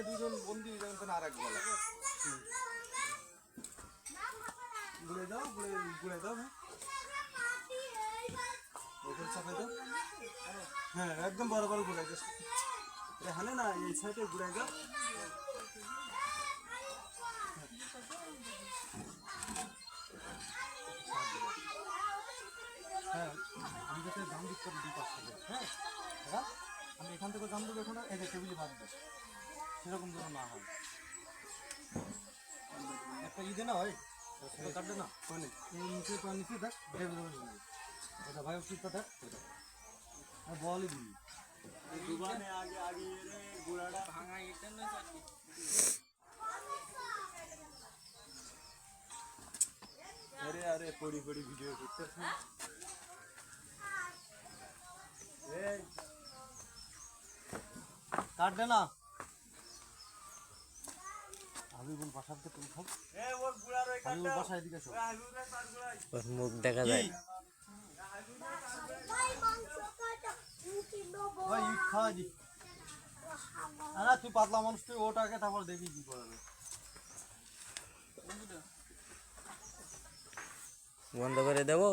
দুজন বন্দি যেমন আর এক বলা গুড়ে দাও গুড়ে দাও চাপে দাও হ্যাঁ একদম বড় বড় গুড়াই দাও হালে না এই সাইডে গুড়াই দাও হ্যাঁ আমি যাতে দাম দিতে পারি দিতে আসলে হ্যাঁ আমি এখান থেকে দাম দেবো এখন এই যে টেবিলে বাঁধবো সেরকম যেন না হয় একটা ঈদে না হয় কাটবে না এই নিচে পা নিচে দেখ এটা ভাই ওষুধটা দেখ আর বলই দিবি দুবানে আগে আগে গোড়াটা ভাঙা এটা না अरे अरे पड़ी पड़ी वीडियो देखते हैं ए काट देना अभी बोल भाषा के तुम खाओ ए वो गुड़ा रे काट अभी भाषा दिखा सो बस मुख देखा जाए भाई खा जी अरे तू पातला মানুষ তুই ওটাকে তারপর দেখি কি করবে বন্ধ করে দেবো।